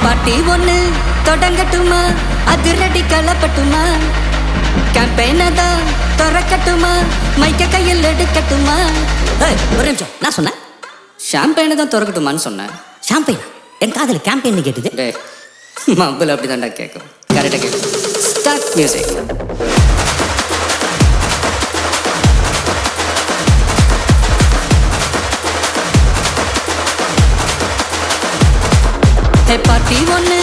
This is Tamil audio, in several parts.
பாட்டி ஒண்ணு தொடங்கட்டுமா, அதிரடி களப்பட்டுமா, கேம்பெயினதா திறக்கட்டுமா, மைக்க கையில் எடுக்கட்டுமா. ஒரு நிமிஷம், நான் சொன்னேன் ஷாம்பெயினை தான் திறக்கட்டுமான்னு சொன்னேன். ஷாம்பெயின்? என் காதல் கேம்பெயின் கேட்டுது. டே மப்பிள் அப்படி தான்டா கேட்கும். கரெக்டாக கேட்கும். Start music. பார்ட்டி ஒண்ணு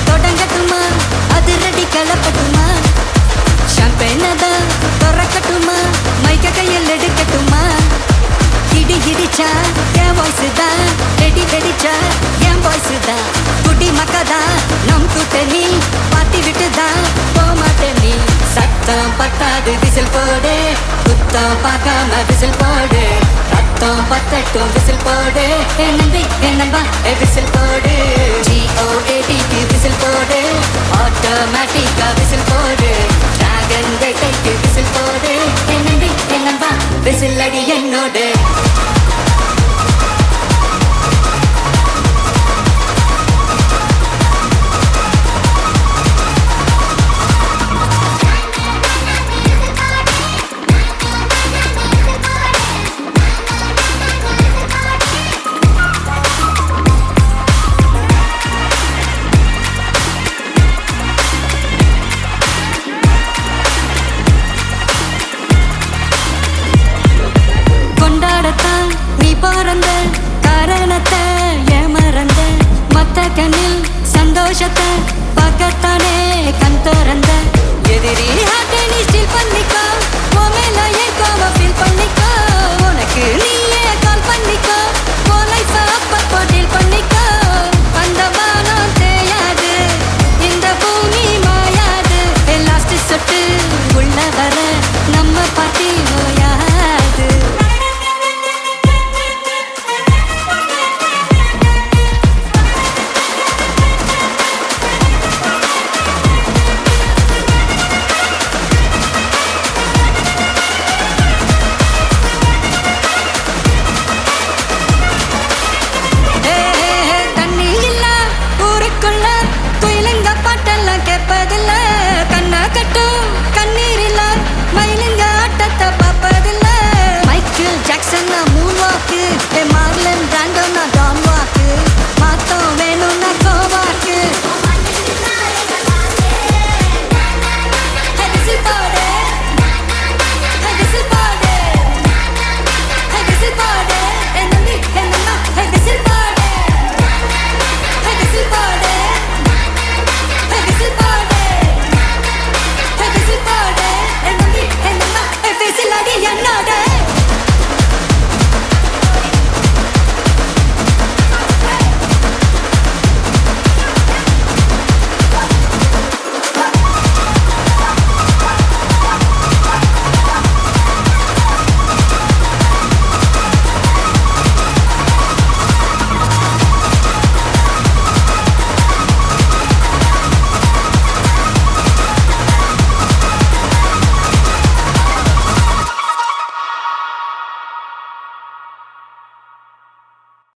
தொடங்கட்டுமா, அதிரடி களப்பட்டுமா, ஷாம்பெயினதா திறக்கட்டுமா, மைக்க கையில் எடுக்கட்டுமா. இடி இடிச்சா என் வாய்ஸ் தான், வெடி வெடிச்சா என் வாய்ஸ் தான். குடி மக்கதா நம் கூட்டணி, பாட்டி விட்டுதான் போமாட்டேன் நீ. சத்தம் பத்தாது விசில் போடு, குத்தம் பார்க்காம விசில் போடு. ரத்தம் பத்தட்டும் விசில் போடு, என் நம்பி என் நம்பா விசில் போடு. GOADக்கு விசில் போடு, ஆட்டோமேட்டிக்கா விசில் போடு.